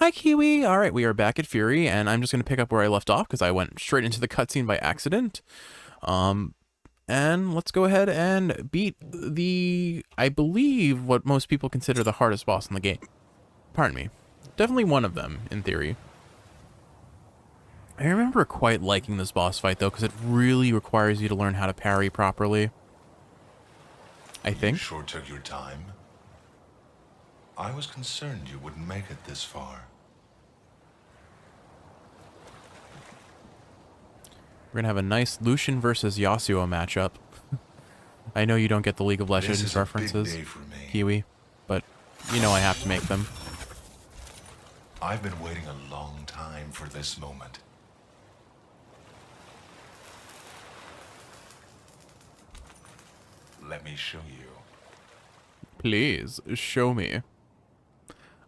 Hi, Kiwi. All right, we are back at Furi, and I'm just going to pick up where I left off because I went straight into the cutscene by accident. And let's go ahead and beat I believe, what most people consider the hardest boss in the game. Pardon me. Definitely one of them, in theory. I remember quite liking this boss fight, though, because it really requires you to learn how to parry properly. I think. You sure took your time. I was concerned you wouldn't make it this far. We're going to have a nice Lucian versus Yasuo matchup. I know you don't get the League of Legends references, Big day for me. Kiwi, but you know I have to make them. I've been waiting a long time for this moment. Let me show you. Please, show me.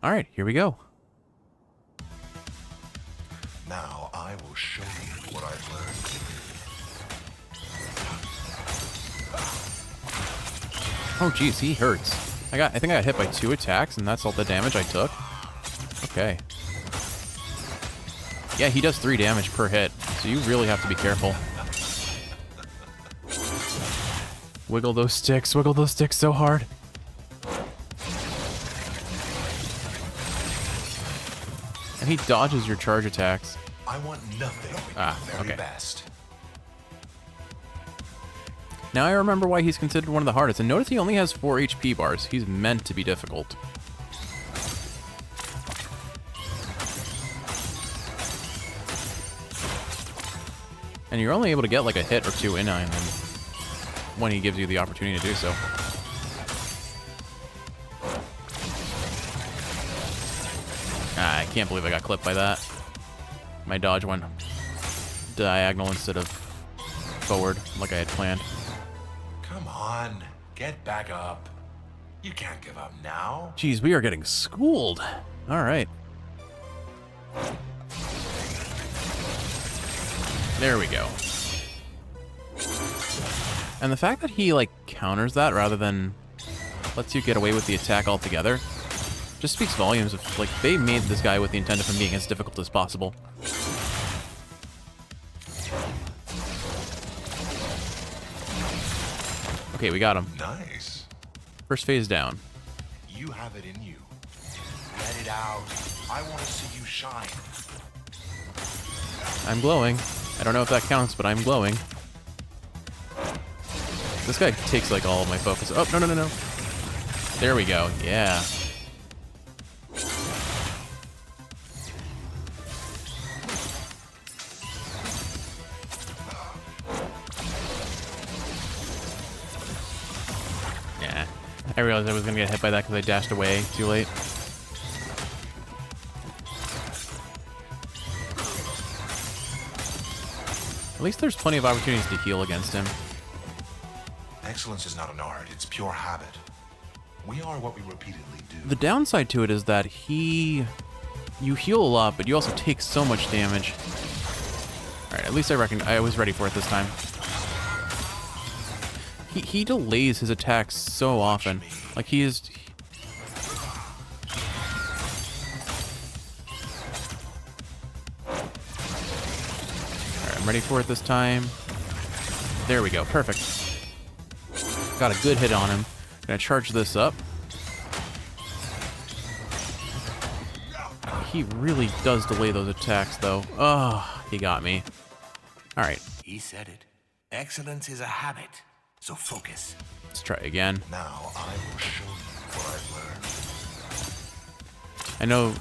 Alright, here we go. Now I will show you what I've learned. Oh geez, he hurts. I think I got hit by 2 attacks and that's all the damage I took. Okay. Yeah, he does 3 damage per hit, so you really have to be careful. Wiggle those sticks so hard. And he dodges your charge attacks. I want nothing but the very best. Now I remember why he's considered one of the hardest. And notice he only has 4 HP bars. He's meant to be difficult. And you're only able to get like a hit or 2 in on him when he gives you the opportunity to do so. I can't believe I got clipped by that. My dodge went diagonal instead of forward like I had planned. Come on, get back up. You can't give up now. Jeez, we are getting schooled. All right. There we go. And the fact that he, like, counters that rather than lets you get away with the attack altogether just speaks volumes of, like, they made this guy with the intent of him being as difficult as possible. Okay, we got him. Nice. First phase down. You have it in you. Let it out. I want to see you shine. I'm glowing. I don't know if that counts, but I'm glowing. This guy takes, like, all of my focus. Oh, no. There we go. Yeah. Yeah. I realized I was going to get hit by that because I dashed away too late. At least there's plenty of opportunities to heal against him. Excellence is not an art, it's pure habit. We are what we repeatedly do. The downside to it is that you heal a lot, but you also take so much damage. Alright, at least I was ready for it this time. He delays his attacks so often. Like, he is... Alright, I'm ready for it this time. There we go, perfect. Got a good hit on him. Gonna charge this up. He really does delay those attacks, though. Oh, he got me. Alright. He said it. Excellence is a habit, so focus. Let's try again. Now I will show you what I've learned. I know,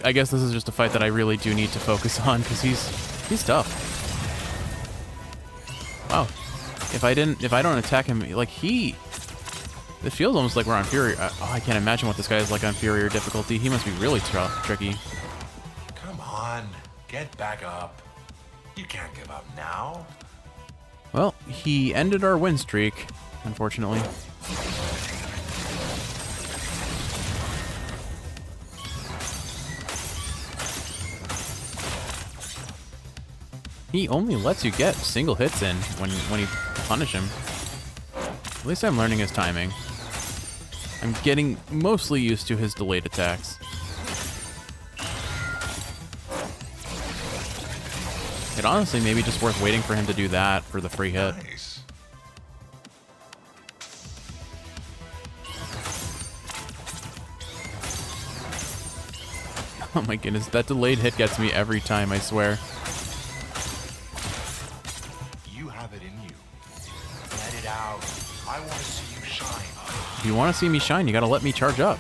I guess this is just a fight that I really do need to focus on, because he's tough. Wow. If I don't attack him, like, it feels almost like we're on Fury. Oh, I can't imagine what this guy is like on Fury or difficulty. He must be really tricky. Come on, get back up. You can't give up now. Well, he ended our win streak, unfortunately. He only lets you get single hits in when you punish him. At least I'm learning his timing. I'm getting mostly used to his delayed attacks. It honestly may be just worth waiting for him to do that for the free hit. Nice. Oh my goodness, that delayed hit gets me every time, I swear. You have it in you. Let it out. I want to see you shine. If you want to see me shine, you gotta let me charge up.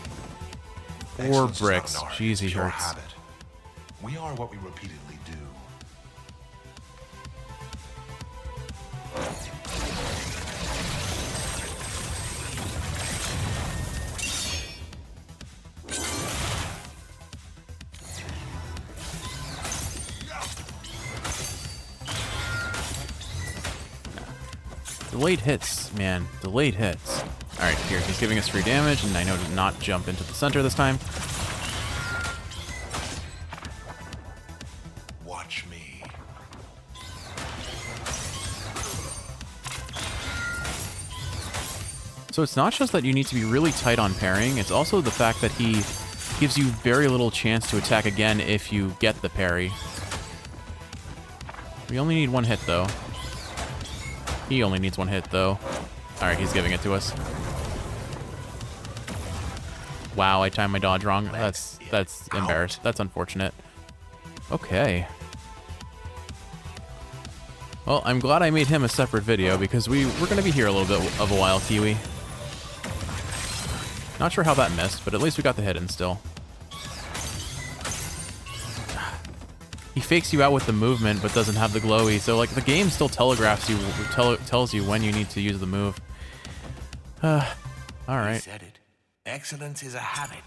4 Excellence is not bricks. an art, Jeez, it's he pure hurts. habit. We are what we repeatedly do. Delayed hits, man. Delayed hits. Alright, here. He's giving us free damage, and I know to not jump into the center this time. Watch me. So it's not just that you need to be really tight on parrying, it's also the fact that he gives you very little chance to attack again if you get the parry. We only need 1 hit, though. He only needs 1 hit, though. Alright, he's giving it to us. Wow, I timed my dodge wrong. That's embarrassing. That's unfortunate. Okay. Well, I'm glad I made him a separate video, because we're going to be here a little bit of a while, Kiwi. Not sure how that missed, but at least we got the hit in still. He fakes you out with the movement, but doesn't have the glowy, so like the game still telegraphs you, tells you when you need to use the move. All He right. said it. Excellence is a habit.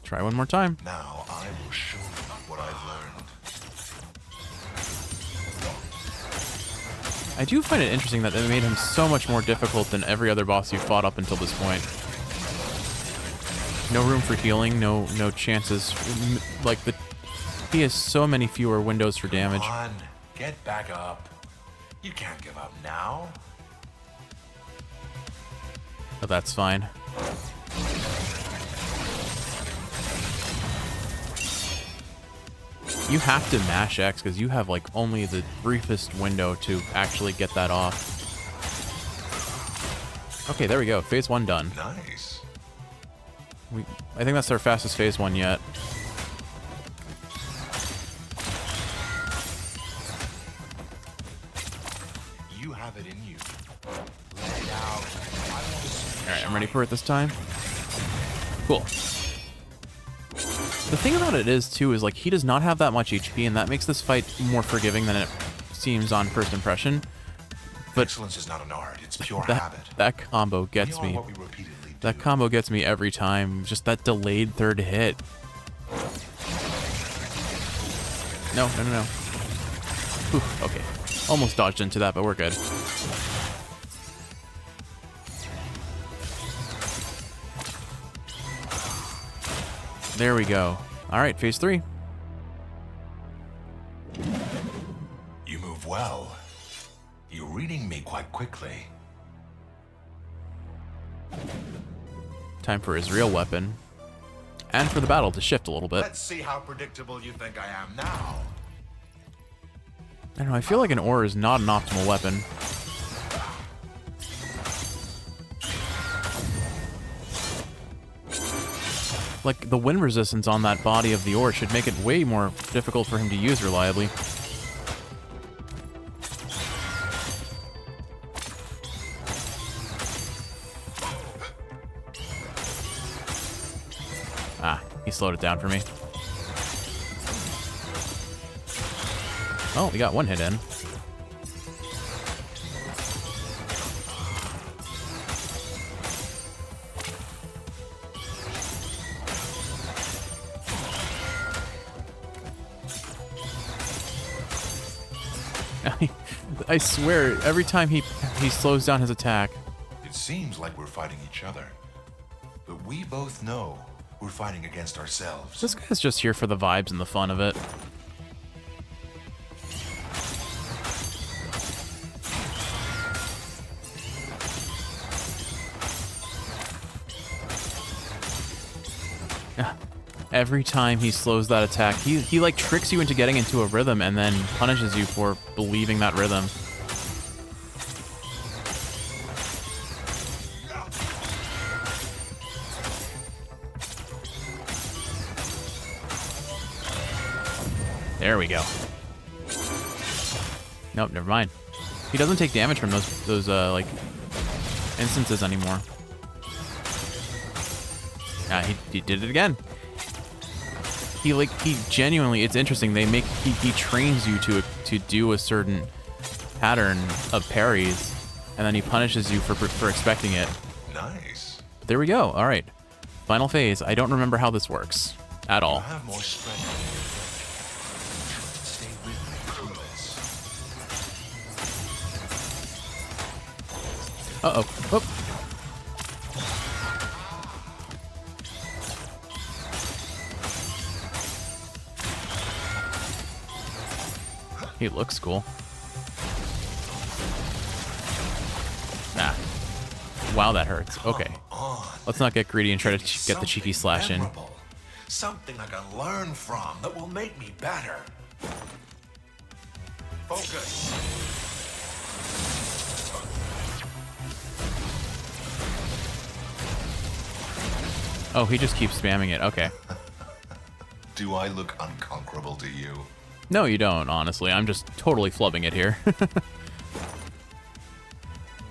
Try one more time. Now I will show you what I've learned. I do find it interesting that they made him so much more difficult than every other boss you fought up until this point. No room for healing, no chances. Like he has so many fewer windows for damage. Come on, get back up. You can't give up now. But that's fine. You have to mash X because you have like only the briefest window to actually get that off. Okay, there we go. Phase 1 done. Nice. I think that's our fastest phase 1 yet. You have it in you. Let it out. I want to see you Alright, I'm shine. ready for it this time. Cool. The thing about it is, too, is like he does not have that much HP, and that makes this fight more forgiving than it seems on first impression. But Excellence is not an art, it's pure that, habit. that combo gets We are me. what we repeatedly do. That combo gets me every time. Just that delayed 3rd hit. No. Whew, okay. Almost dodged into that, but we're good. There we go. Alright, phase 3. You move well. You're reading me quite quickly. Time for his real weapon. And for the battle to shift a little bit. Let's see how predictable you think I am now. I don't know, I feel like an ore is not an optimal weapon. Like, the wind resistance on that body of the ore should make it way more difficult for him to use reliably. Ah, he slowed it down for me. Oh, we got 1 hit in. I swear, every time he slows down his attack. It seems like we're fighting each other. But we both know we're fighting against ourselves. This guy's just here for the vibes and the fun of it. Every time he slows that attack, he like tricks you into getting into a rhythm and then punishes you for believing that rhythm. There we go. Nope, never mind. He doesn't take damage from those like instances anymore. He did it again. He genuinely, it's interesting. He trains you to do a certain pattern of parries, and then he punishes you for expecting it. Nice. There we go. All right, final phase. I don't remember how this works at all. You have more strength. Stay with me through this. Uh-oh. Whoop. He looks cool. Nah. Wow, that hurts. Okay. Let's not get greedy and try to get the cheeky slash in. Something I can learn from that will make me better. Focus. Oh, he just keeps spamming it. Okay. Do I look unconquerable to you? No, you don't, honestly. I'm just totally flubbing it here.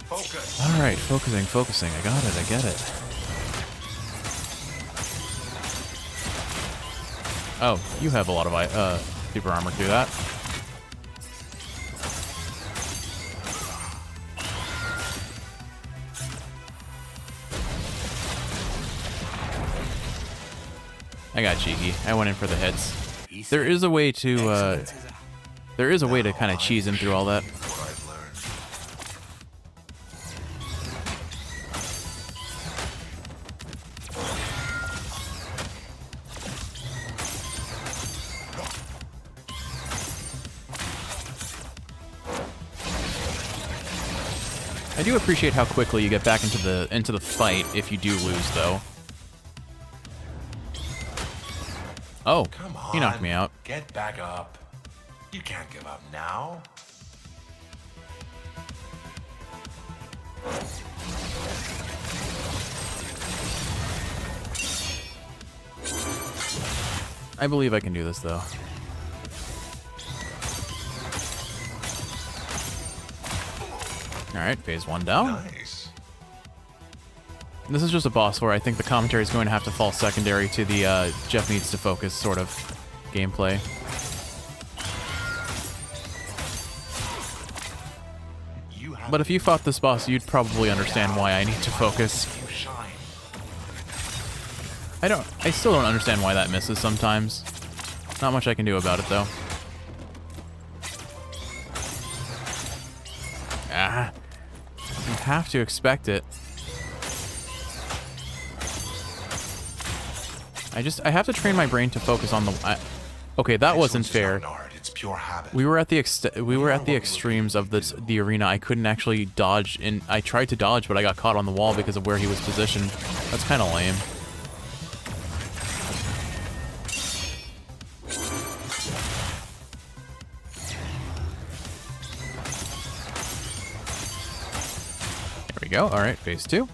Focus. All right, focusing. I got it. I get it. Oh, you have a lot of super armor through that. I got cheeky. I went in for the hits. There is a way to kind of cheese him through all that. What I've learned. I do appreciate how quickly you get back into the fight if you do lose, though. Oh, Come on. he knocked me out. Get back up. You can't give up now. I believe I can do this, though. Alright, phase 1 down. Nice. This is just a boss where I think the commentary is going to have to fall secondary to the Jeff needs to focus sort of gameplay. But if you fought this boss, you'd probably understand why I need to focus. I still don't understand why that misses sometimes. Not much I can do about it, though. Ah. You have to expect it. I have to train my brain to focus on the... okay, that wasn't fair. It's pure habit. We were at the extremes of the arena. I couldn't actually dodge, and I tried to dodge, but I got caught on the wall because of where he was positioned. That's kind of lame. There we go. All right, phase 2.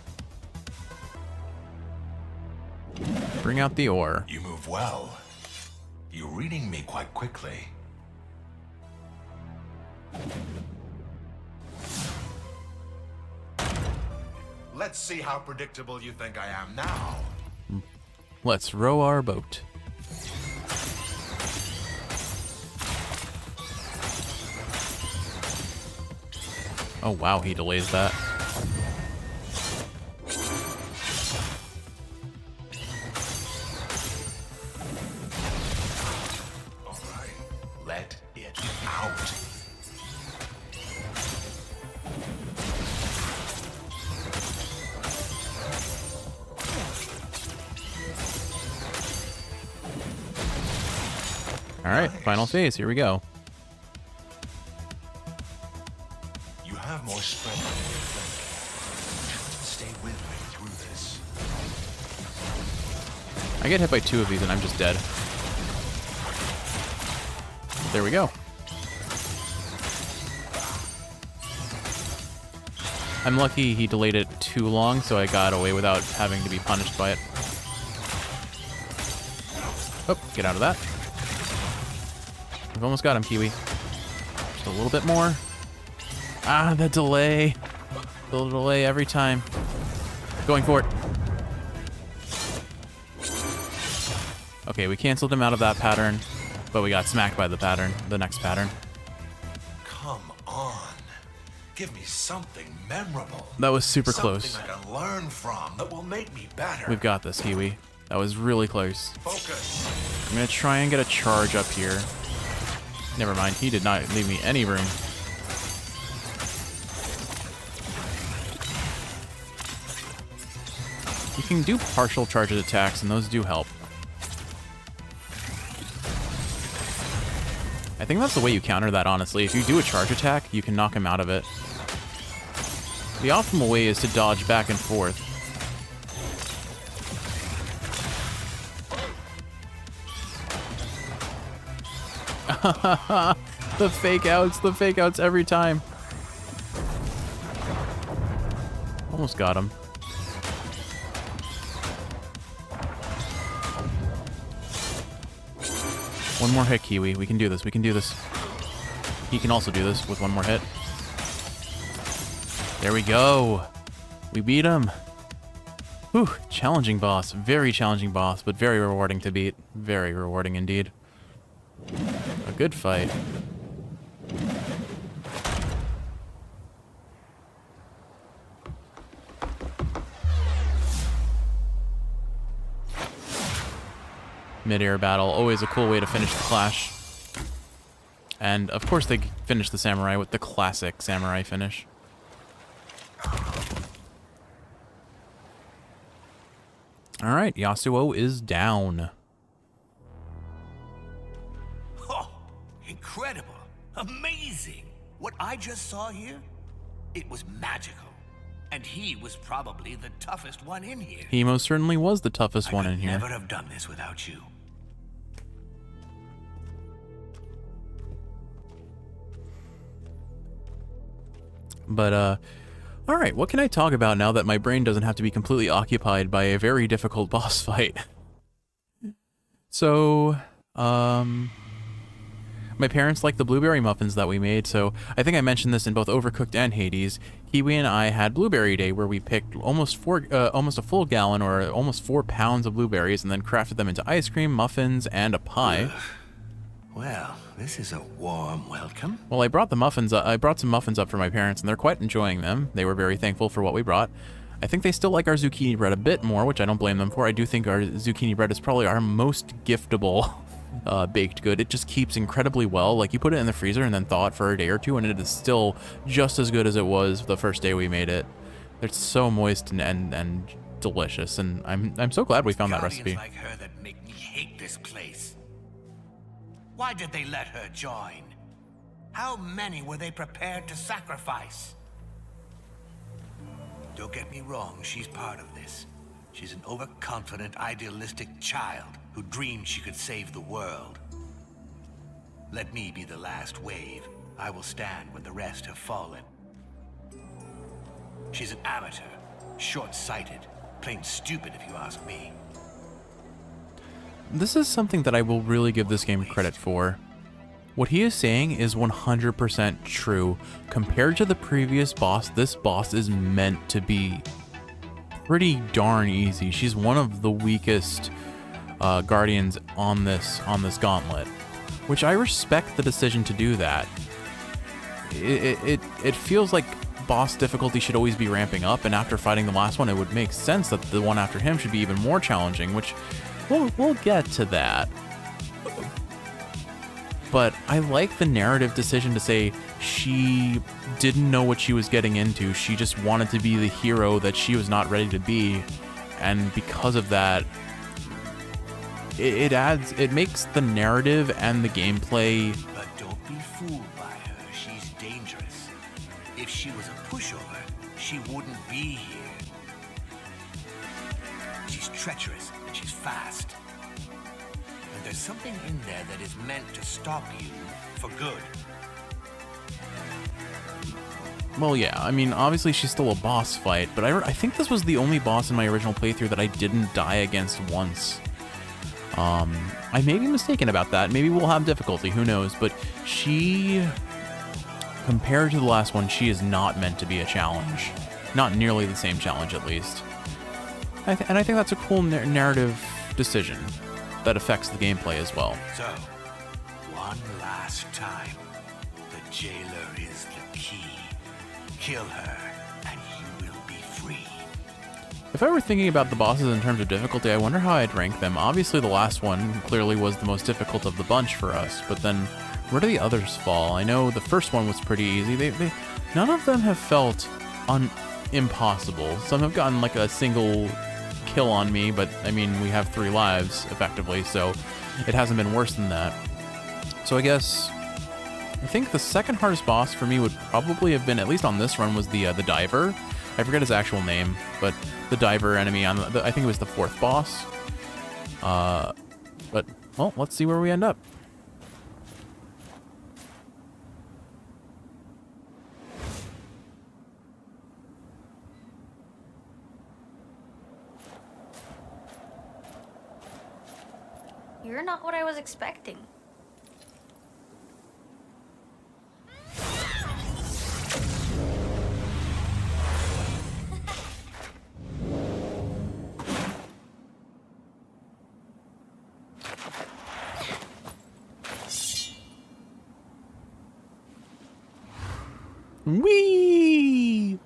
Bring out the ore. You move well. You're reading me quite quickly. Let's see how predictable you think I am now. Let's row our boat. Oh wow, he delays that. All right, let it out. All right, final phase. Here we go. You have more strength than you think. Stay with me through this. I I get hit by 2 of these and I'm just dead. There we go. I'm lucky he delayed it too long, so I got away without having to be punished by it. Oh, get out of that. We've almost got him, Kiwi. Just a little bit more. Ah, the delay. The delay every time. Going for it. Okay, we canceled him out of that pattern, but we got smacked by the pattern, the next pattern. Come on. Give me something memorable. That was super close. Something I can learn from that will make me better. We've got this, Kiwi. That was really close. Focus. I'm gonna try and get a charge up here. Never mind, he did not leave me any room. You can do partial charged attacks, and those do help. I think that's the way you counter that, honestly. If you do a charge attack, you can knock him out of it. The optimal way is to dodge back and forth. The fake outs every time. Almost got him. One more hit, Kiwi. We can do this. We can do this. He can also do this with one more hit. There we go. We beat him. Whew. Challenging boss. Very challenging boss, but very rewarding to beat. Very rewarding indeed. A good fight. Mid-air battle, always a cool way to finish the clash. And of course they finish the samurai with the classic samurai finish. Alright, Yasuo is down. Oh, incredible. Amazing. What I just saw here, it was magical. And he was probably the toughest one in here. He most certainly was the toughest one in here. I could never have done this without you. But, alright, what can I talk about now that my brain doesn't have to be completely occupied by a very difficult boss fight? So, my parents like the blueberry muffins that we made, so I think I mentioned this in both Overcooked and Hades. Kiwi and I had Blueberry Day, where we picked almost a full gallon or almost 4 pounds of blueberries and then crafted them into ice cream, muffins, and a pie. Well, this is a warm welcome. Well, I brought some muffins up for my parents, and they're quite enjoying them. They were very thankful for what we brought. I think they still like our zucchini bread a bit more, which I don't blame them for. I do think our zucchini bread is probably our most giftable baked good. It just keeps incredibly well. Like, you put it in the freezer and then thaw it for a day or two, and it is still just as good as it was the first day we made it. It's so moist and delicious, and I'm so glad we found that recipe. Like her that make me hate this place. Why did they let her join? How many were they prepared to sacrifice? Don't get me wrong, she's part of this. She's an overconfident, idealistic child who dreamed she could save the world. Let me be the last wave. I will stand when the rest have fallen. She's an amateur, short-sighted, plain stupid if you ask me. This is something that I will really give this game credit for. What he is saying is 100% true. Compared to the previous boss, this boss is meant to be pretty darn easy. She's one of the weakest guardians on this gauntlet, which I respect the decision to do that. It feels like boss difficulty should always be ramping up, and after fighting the last one, it would make sense that the one after him should be even more challenging, which we'll get to that. But I like the narrative decision to say she didn't know what she was getting into. She just wanted to be the hero that she was not ready to be. And because of that, it makes the narrative and the gameplay. But don't be fooled by her. She's dangerous. If she was a pushover, she wouldn't be here. She's treacherous and she's fast. And there's something in there that is meant to stop you for good. Well, yeah, I mean, obviously she's still a boss fight, but I think this was the only boss in my original playthrough that I didn't die against once. I may be mistaken about that. Maybe we'll have difficulty, who knows, but she, compared to the last one, she is not meant to be a challenge. Not nearly the same challenge, at least. And I think that's a cool narrative decision that affects the gameplay as well. So, one last time, the jailer is the key. Kill her, and you will be free. If I were thinking about the bosses in terms of difficulty, I wonder how I'd rank them. Obviously, the last one clearly was the most difficult of the bunch for us, but then where do the others fall? I know the first one was pretty easy. None of them have felt impossible. Some have gotten like a single kill on me, but I mean, we have 3 lives effectively, so it hasn't been worse than that. So I guess I think the second hardest boss for me would probably have been, at least on this run, was the diver. I forget his actual name, but the diver enemy on I think it was the 4th boss. But well, let's see where we end up. You're not what I was expecting. Whee!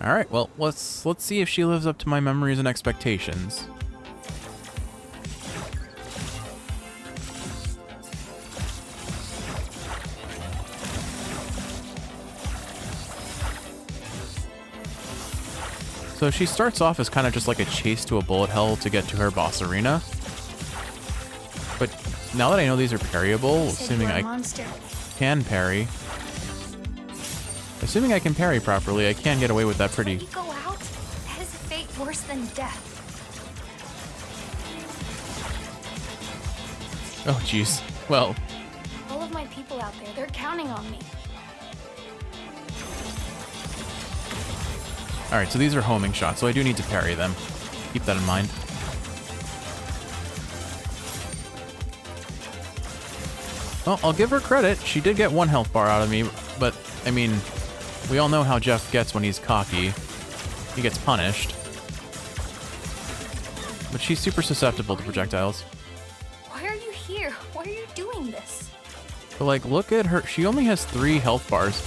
All right, well, let's see if she lives up to my memories and expectations. So she starts off as kind of just like a chase to a bullet hell to get to her boss arena. But now that I know these are parryable, assuming I can parry. Assuming I can parry properly, I can get away with that pretty. Let me go out? That is a fate worse than death. Oh, jeez. Well. All of my people out there, they're counting on me. Alright, so these are homing shots, so I do need to parry them. Keep that in mind. Well, I'll give her credit. She did get 1 health bar out of me, but, I mean, we all know how Jeff gets when he's cocky. He gets punished. But she's super susceptible to projectiles. Why are you here? Why are you doing this? But, like, look at her. She only has 3 health bars.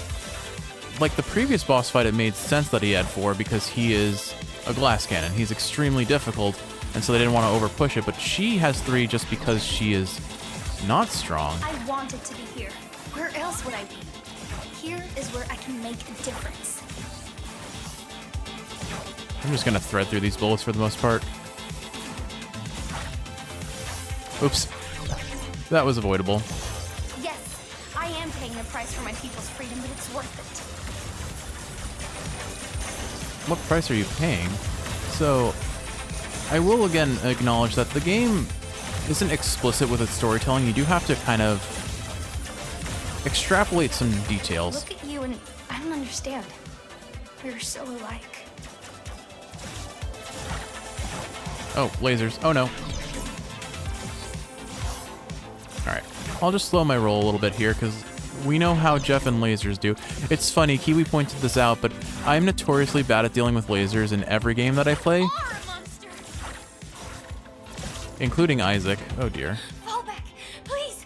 Like, the previous boss fight, it made sense that he had 4 because he is a glass cannon. He's extremely difficult, and so they didn't want to over-push it. But she has 3 just because she is not strong. I wanted to be here. Where else would I be? Here is where I can make a difference. I'm just gonna thread through these bullets for the most part. Oops. That was avoidable. Yes, I am paying the price for my people's freedom, but it's worth it. What price are you paying? So, I will again acknowledge that the game isn't explicit with its storytelling. You do have to kind of extrapolate some details. Look at you and I don't understand. We're so alike. Oh, lasers. Oh no. Alright. I'll just slow my roll a little bit here because we know how Jeff and lasers do. It's funny, Kiwi pointed this out, but I'm notoriously bad at dealing with lasers in every game that I play. Including Isaac. Oh dear. Fall back, please.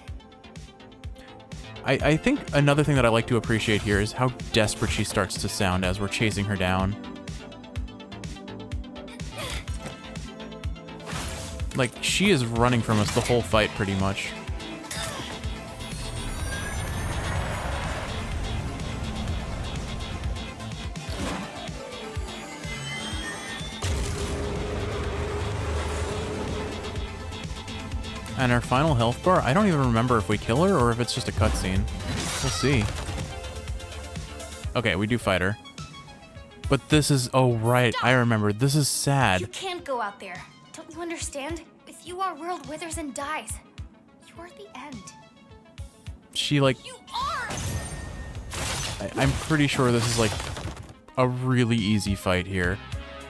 I think another thing that I like to appreciate here is how desperate she starts to sound as we're chasing her down. Like, she is running from us the whole fight pretty much. And our final health bar, I don't even remember if we kill her or if it's just a cutscene. We'll see. Okay, we do fight her. But this is, oh right, I remember. This is sad. You can't go out there. Don't you understand? If you, our world withers and dies, you're the end. She like, You are! I'm pretty sure this is like a really easy fight here.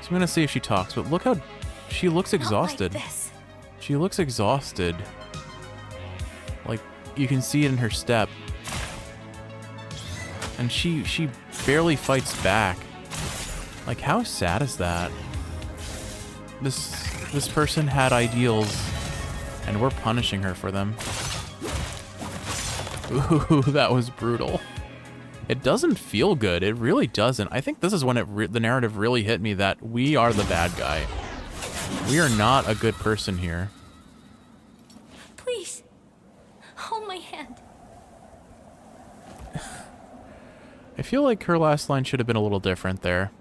So I'm gonna see if she talks, but look how she looks exhausted. Not like this. She looks exhausted. Like, you can see it in her step. And she barely fights back. Like, how sad is that? This person had ideals, and we're punishing her for them. Ooh, that was brutal. It doesn't feel good. It really doesn't. I think this is when the narrative really hit me that we are the bad guy. We are not a good person here. Please, hold my hand. I feel like her last line should have been a little different there.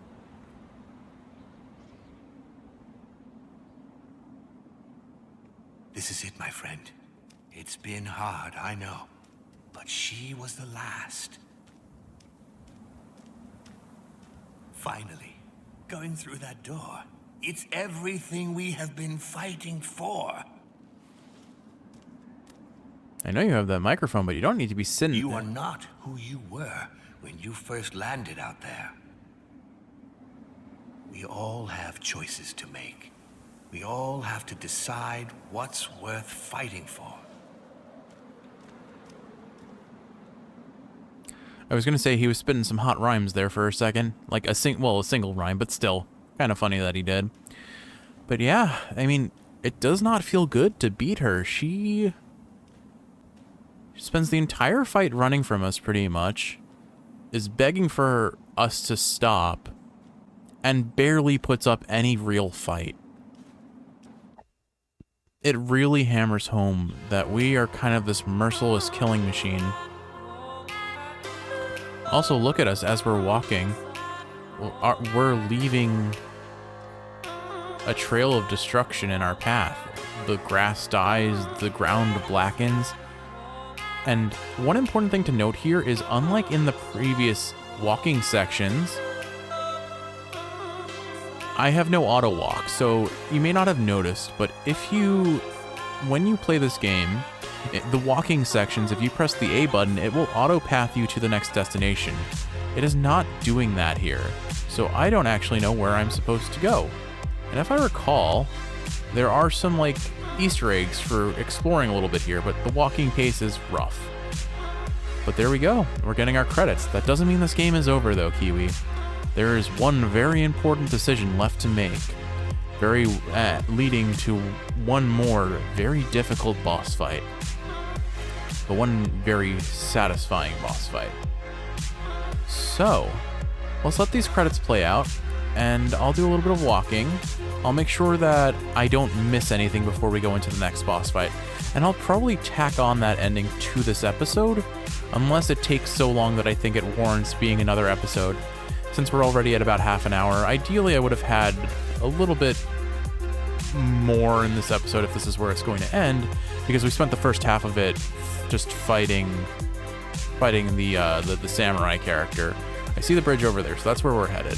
This is it, my friend. It's been hard, I know. But she was the last. Finally, going through that door. It's everything we have been fighting for. I know you have that microphone, but you don't need to be sitting You there. are not who you were when you first landed out there. We all have choices to make. We all have to decide what's worth fighting for. I was gonna say he was spitting some hot rhymes there for a second. Like a single rhyme, but still. Kind of funny that he did. But yeah, I mean, it does not feel good to beat her. She spends the entire fight running from us pretty much. Is begging for us to stop. And barely puts up any real fight. It really hammers home that we are kind of this merciless killing machine. Also, look at us as we're walking. We're leaving a trail of destruction in our path. The grass dies, the ground blackens. And one important thing to note here is, unlike in the previous walking sections, I have no auto walk, so you may not have noticed, but when you play this game, the walking sections, if you press the A button, it will auto path you to the next destination. It is not doing that here, so I don't actually know where I'm supposed to go. And if I recall, there are some like Easter eggs for exploring a little bit here, but the walking pace is rough. But there we go, we're getting our credits. That doesn't mean this game is over though, Kiwi. There is one very important decision left to make, leading to one more very difficult boss fight, but one very satisfying boss fight. So, let's let these credits play out, and I'll do a little bit of walking. I'll make sure that I don't miss anything before we go into the next boss fight, and I'll probably tack on that ending to this episode, unless it takes so long that I think it warrants being another episode. Since we're already at about half an hour, ideally I would have had a little bit more in this episode if this is where it's going to end, because we spent the first half of it just fighting the samurai character. I see the bridge over there, so that's where we're headed.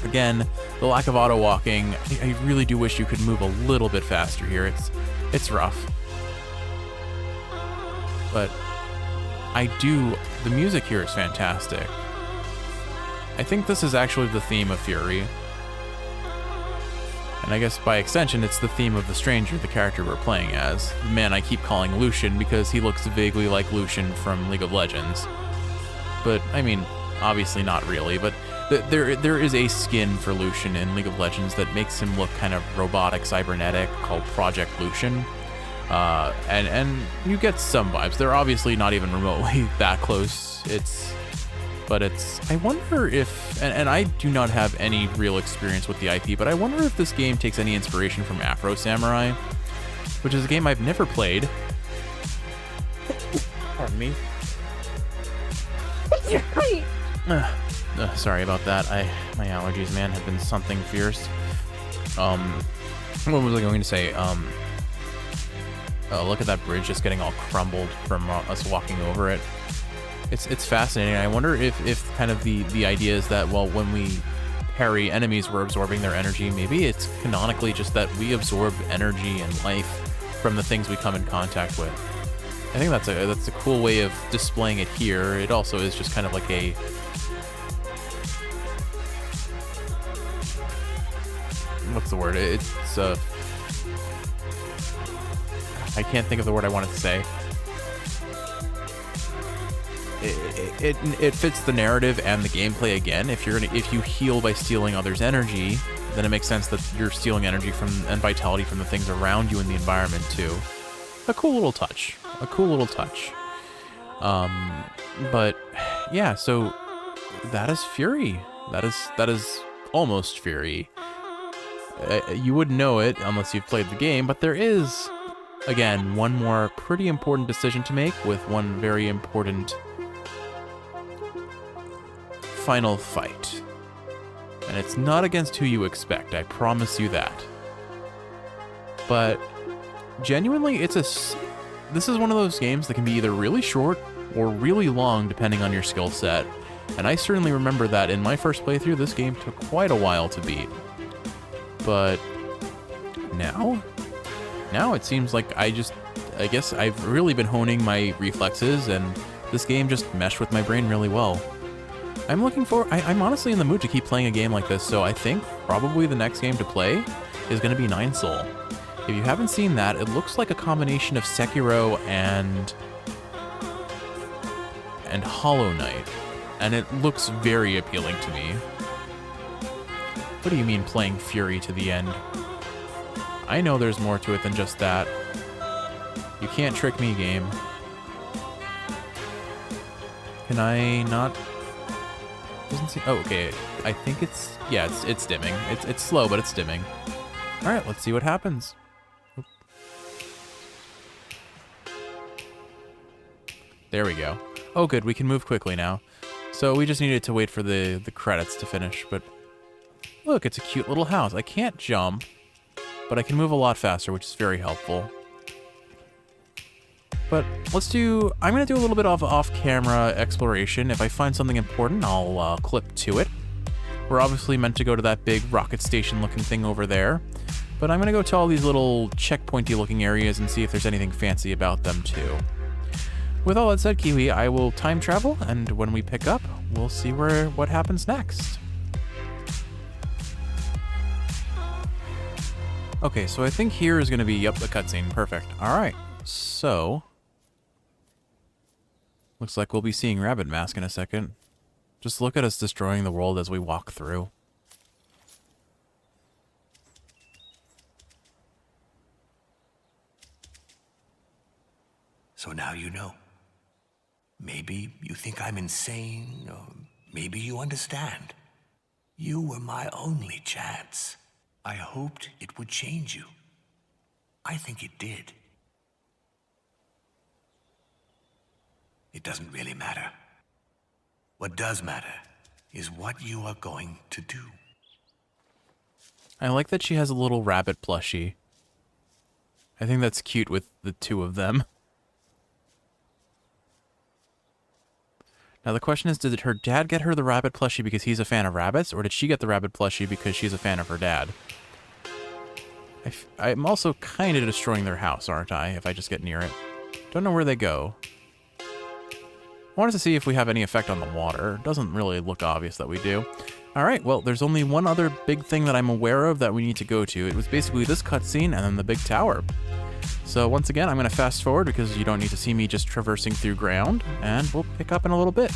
Again, the lack of auto walking, I really do wish you could move a little bit faster here. It's rough. But the music here is fantastic. I think this is actually the theme of Furi. And I guess by extension, it's the theme of the stranger, the character we're playing as. The man I keep calling Lucian because he looks vaguely like Lucian from League of Legends. But, I mean, obviously not really, but there is a skin for Lucian in League of Legends that makes him look kind of robotic, cybernetic, called Project Lucian. And you get some vibes. They're obviously not even remotely that close. I wonder if, and I do not have any real experience with the IP, but I wonder if this game takes any inspiration from Afro Samurai, which is a game I've never played. Pardon me. Sorry about that. My allergies, man, have been something fierce. What was I going to say? Look at that bridge just getting all crumbled from us walking over it. It's fascinating. I wonder if kind of the idea is that, well, when we parry enemies, we're absorbing their energy. Maybe it's canonically just that we absorb energy and life from the things we come in contact with. I think that's a cool way of displaying it here. It also is just kind of like a what's the word? It's I can't think of the word I wanted to say. It fits the narrative and the gameplay again. If you heal by stealing others' energy, then it makes sense that you're stealing energy from and vitality from the things around you in the environment too. A cool little touch. A cool little touch. But yeah, so that is Furi. That is almost Furi. You wouldn't know it unless you've played the game, but there is, again, one more pretty important decision to make with one very important final fight. And it's not against who you expect, I promise you that. But genuinely, this is one of those games that can be either really short or really long depending on your skill set. And I certainly remember that in my first playthrough, this game took quite a while to beat. But now it seems like I guess I've really been honing my reflexes, and this game just meshed with my brain really well. I'm honestly in the mood to keep playing a game like this, so I think probably the next game to play is going to be Nine Soul. If you haven't seen that, it looks like a combination of Sekiro and Hollow Knight, and it looks very appealing to me. What do you mean playing Furi to the end? I know there's more to it than just that. You can't trick me, game. Can I not? Doesn't seem. Oh, okay. I think it's dimming. It's slow, but it's dimming. All right, let's see what happens. There we go. Oh, good. We can move quickly now. So we just needed to wait for the credits to finish, but look, it's a cute little house. I can't jump, but I can move a lot faster, which is very helpful. But I'm going to do a little bit of off-camera exploration. If I find something important, I'll clip to it. We're obviously meant to go to that big rocket station-looking thing over there, but I'm going to go to all these little checkpointy-looking areas and see if there's anything fancy about them, too. With all that said, Kiwi, I will time travel, and when we pick up, we'll see what happens next. Okay, so I think here is going to be, yep, the cutscene. Perfect. All right, so looks like we'll be seeing Rabbit Mask in a second. Just look at us destroying the world as we walk through. So now you know. Maybe you think I'm insane, or maybe you understand. You were my only chance. I hoped it would change you. I think it did. It doesn't really matter. What does matter is what you are going to do. I like that she has a little rabbit plushie. I think that's cute with the two of them. Now the question is, did her dad get her the rabbit plushie because he's a fan of rabbits, or did she get the rabbit plushie because she's a fan of her dad? I'm also kind of destroying their house, aren't I, if I just get near it? Don't know where they go. I wanted to see if we have any effect on the water. Doesn't really look obvious that we do. Alright, well, there's only one other big thing that I'm aware of that we need to go to. It was basically this cutscene and then the big tower. So once again, I'm going to fast forward because you don't need to see me just traversing through ground, and we'll pick up in a little bit.